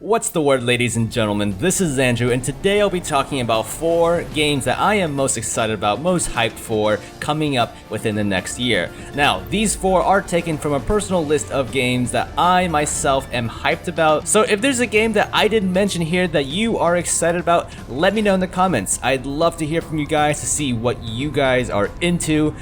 What's the word, ladies and gentlemen? This is Andrew, and today I'll be talking about 4 games that I am most excited about, most hyped for, coming up within the next year. Now, these 4 are taken from a personal list of games that I myself am hyped about, so if there's a game that I didn't mention here that you are excited about, let me know in the comments. I'd love to hear from you guys to see what you guys are into.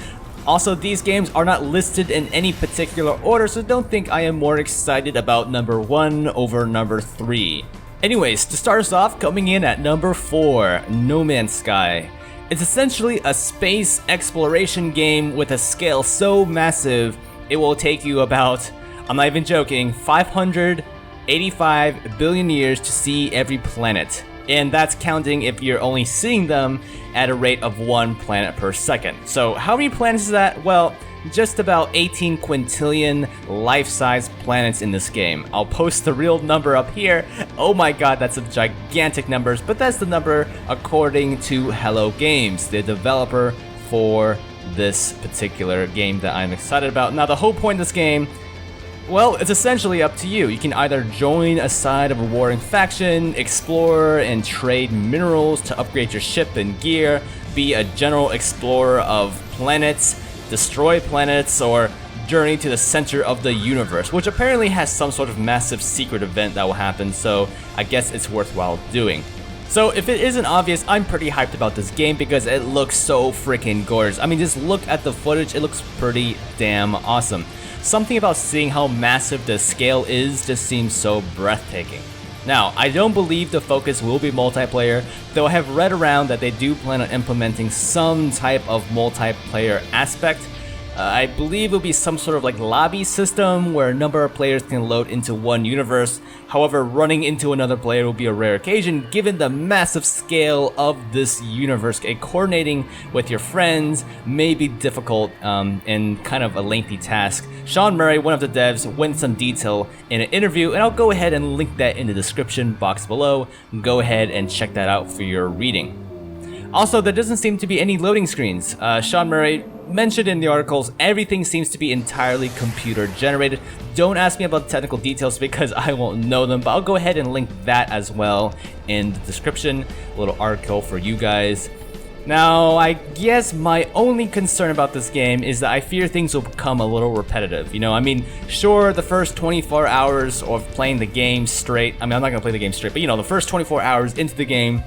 Also, these games are not listed in any particular order, so don't think I am more excited about number 1 over number 3. Anyways, to start us off, coming in at number 4, No Man's Sky. It's essentially a space exploration game with a scale so massive, it will take you about, I'm not even joking, 585 billion years to see every planet. And that's counting if you're only seeing them at a rate of 1 planet per second. So how many planets is that? Well, just about 18 quintillion life-size planets in this game. I'll post the real number up here. Oh my god, that's a gigantic numbers, but that's the number according to Hello Games, the developer for this particular game that I'm excited about. Now, the whole point of this game, well, it's essentially up to you. You can either join a side of a warring faction, explore and trade minerals to upgrade your ship and gear, be a general explorer of planets, destroy planets, or journey to the center of the universe, which apparently has some sort of massive secret event that will happen, so I guess it's worthwhile doing. So if it isn't obvious, I'm pretty hyped about this game because it looks so freaking gorgeous. I mean, just look at the footage, it looks pretty damn awesome. Something about seeing how massive the scale is just seems so breathtaking. Now, I don't believe the focus will be multiplayer, though I have read around that they do plan on implementing some type of multiplayer aspect. I believe it will be some sort of like lobby system where a number of players can load into one universe. However, running into another player will be a rare occasion given the massive scale of this universe, and coordinating with your friends may be difficult and kind of a lengthy task. Sean Murray, one of the devs, went into some detail in an interview, and I'll go ahead and link that in the description box below. Go ahead and check that out for your reading. Also, there doesn't seem to be any loading screens. Sean Murray mentioned in the articles, everything seems to be entirely computer generated. Don't ask me about the technical details because I won't know them, but I'll go ahead and link that as well in the description. A little article for you guys. Now, I guess my only concern about this game is that I fear things will become a little repetitive. You know, I mean, sure, the first 24 hours of playing the game straight, I mean, I'm not gonna play the game straight, but you know, the first 24 hours into the game,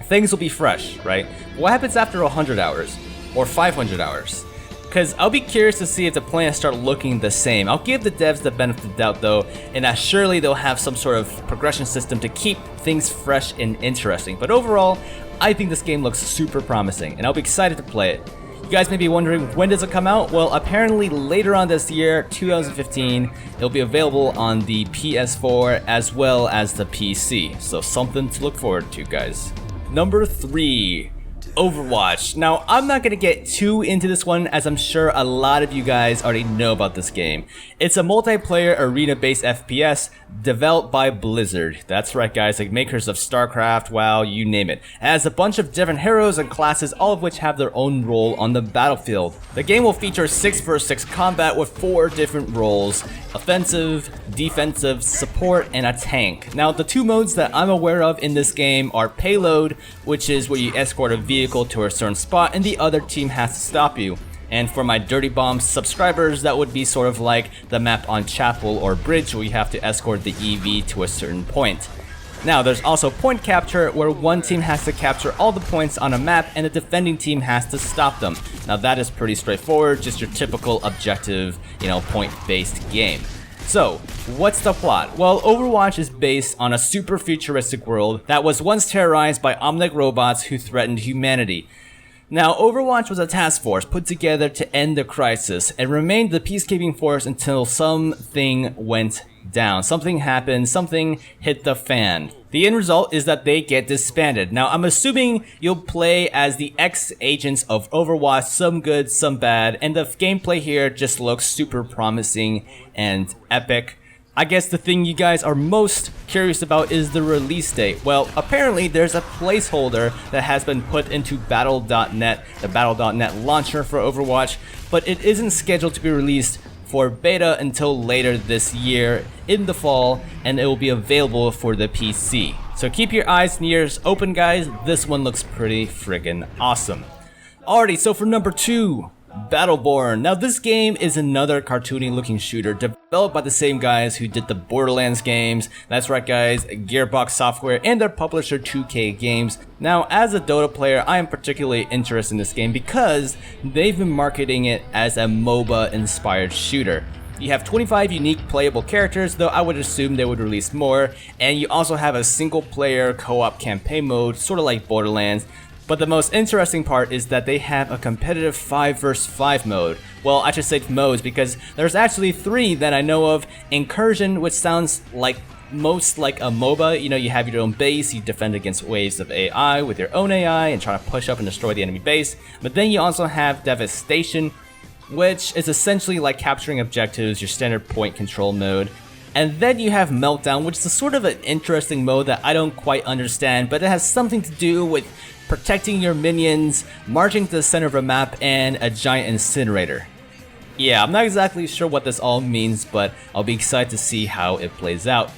things will be fresh, right? What happens after 100 hours or 500 hours? Because I'll be curious to see if the planets start looking the same. I'll give the devs the benefit of the doubt though, and that surely they'll have some sort of progression system to keep things fresh and interesting. But overall, I think this game looks super promising, and I'll be excited to play it. You guys may be wondering, when does it come out? Well, apparently later on this year, 2015, it'll be available on the PS4 as well as the PC. So something to look forward to, guys. Number 3, Overwatch. Now, I'm not gonna get too into this one as I'm sure a lot of you guys already know about this game. It's a multiplayer arena-based FPS developed by Blizzard. That's right, guys, like makers of StarCraft, WoW, you name it. It has a bunch of different heroes and classes, all of which have their own role on the battlefield. The game will feature 6 vs 6 combat with 4 different roles: offensive, defensive, support, and a tank. Now, the 2 modes that I'm aware of in this game are payload, which is where you escort a vehicle to a certain spot and the other team has to stop you. And for my Dirty Bomb subscribers, that would be sort of like the map on Chapel or Bridge where you have to escort the EV to a certain point. Now, there's also point capture, where one team has to capture all the points on a map and the defending team has to stop them. Now, that is pretty straightforward, just your typical objective, you know, point-based game. So, what's the plot? Well, Overwatch is based on a super futuristic world that was once terrorized by omnic robots who threatened humanity. Now, Overwatch was a task force put together to end the crisis and remained the peacekeeping force until something went down. Something happened, something hit the fan. The end result is that they get disbanded. Now, I'm assuming you'll play as the ex-agents of Overwatch, some good, some bad, and the gameplay here just looks super promising and epic. I guess the thing you guys are most curious about is the release date. Well, apparently there's a placeholder that has been put into Battle.net, the Battle.net launcher for Overwatch, but it isn't scheduled to be released for for beta until later this year in the fall, and it will be available for the PC. So keep your eyes and ears open, guys. This one looks pretty friggin' awesome. Alrighty, so for number 2, Battleborn. Now this game is another cartoony looking shooter developed by the same guys who did the Borderlands games. That's right guys, Gearbox Software and their publisher 2K Games. Now as a Dota player, I am particularly interested in this game because they've been marketing it as a MOBA inspired shooter. You have 25 unique playable characters, though I would assume they would release more, and you also have a single player co-op campaign mode, sort of like Borderlands. But the most interesting part is that they have a competitive 5 vs 5 mode. Well, I should say modes because there's actually 3 that I know of. Incursion, which sounds like most like a MOBA. You know, you have your own base, you defend against waves of AI with your own AI and try to push up and destroy the enemy base. But then you also have Devastation, which is essentially like capturing objectives, your standard point control mode. And then you have Meltdown, which is a sort of an interesting mode that I don't quite understand, but it has something to do with protecting your minions, marching to the center of a map, and a giant incinerator. Yeah, I'm not exactly sure what this all means, but I'll be excited to see how it plays out.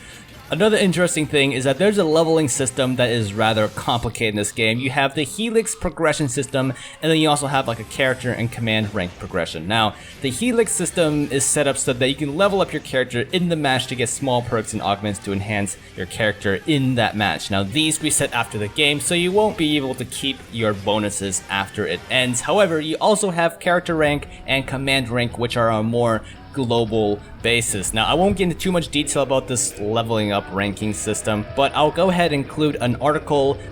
Another interesting thing is that there's a leveling system that is rather complicated in this game. You have the Helix progression system, and then you also have like a character and command rank progression. Now, the Helix system is set up so that you can level up your character in the match to get small perks and augments to enhance your character in that match. Now, these reset after the game, so you won't be able to keep your bonuses after it ends. However, you also have character rank and command rank, which are on more global basis. Now I won't get into too much detail about this leveling up ranking system, but I'll go ahead and include a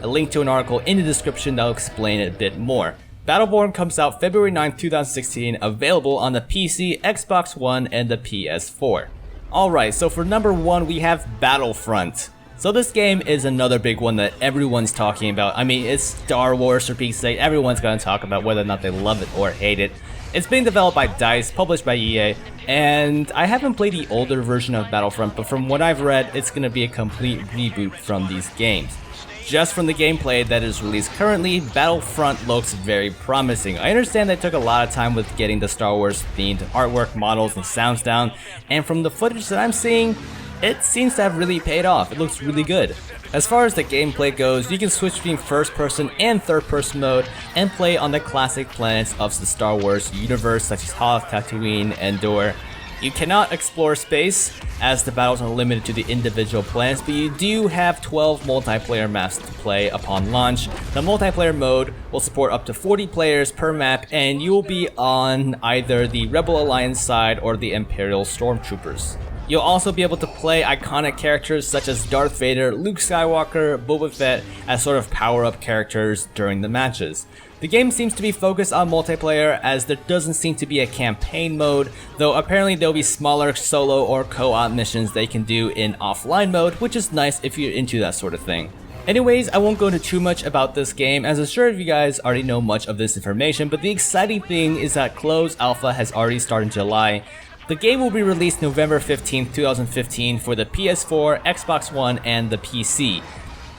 link to an article in the description that'll explain it a bit more. Battleborn comes out February 9th, 2016, available on the PC, Xbox One, and the PS4. Alright, so for number 1 we have Battlefront. So this game is another big one that everyone's talking about. I mean, it's Star Wars for Pete's sake. Everyone's gonna talk about whether or not they love it or hate it. It's being developed by DICE, published by EA, and I haven't played the older version of Battlefront, but from what I've read, it's going to be a complete reboot from these games. Just from the gameplay that is released currently, Battlefront looks very promising. I understand they took a lot of time with getting the Star Wars themed artwork, models, and sounds down, and from the footage that I'm seeing, it seems to have really paid off. It looks really good. As far as the gameplay goes, you can switch between first person and third person mode and play on the classic planets of the Star Wars universe such as Hoth, Tatooine, Endor. You cannot explore space as the battles are limited to the individual planets, but you do have 12 multiplayer maps to play upon launch. The multiplayer mode will support up to 40 players per map, and you will be on either the Rebel Alliance side or the Imperial Stormtroopers. You'll also be able to play iconic characters such as Darth Vader, Luke Skywalker, Boba Fett as sort of power-up characters during the matches. The game seems to be focused on multiplayer as there doesn't seem to be a campaign mode, though apparently there'll be smaller solo or co-op missions they can do in offline mode, which is nice if you're into that sort of thing. Anyways, I won't go into too much about this game, as I'm sure you guys already know much of this information, but the exciting thing is that closed alpha has already started in July. The game will be released November 15th, 2015 for the PS4, Xbox One, and the PC.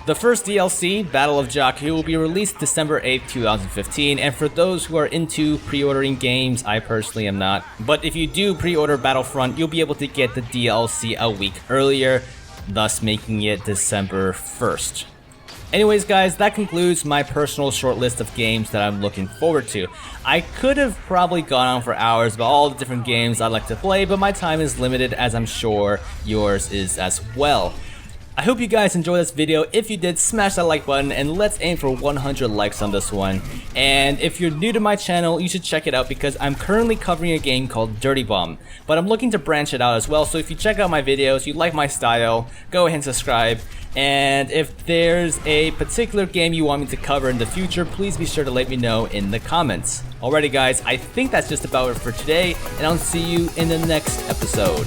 The first DLC, Battle of Jakku, will be released December 8th, 2015, and for those who are into pre-ordering games, I personally am not. But if you do pre-order Battlefront, you'll be able to get the DLC a week earlier, thus making it December 1st. Anyways guys, that concludes my personal short list of games that I'm looking forward to. I could have probably gone on for hours about all the different games I'd like to play, but my time is limited, as I'm sure yours is as well. I hope you guys enjoyed this video. If you did, smash that like button and let's aim for 100 likes on this one. And if you're new to my channel, you should check it out because I'm currently covering a game called Dirty Bomb. But I'm looking to branch it out as well, so if you check out my videos, you like my style, go ahead and subscribe. And if there's a particular game you want me to cover in the future, please be sure to let me know in the comments. Alrighty guys, I think that's just about it for today, and I'll see you in the next episode.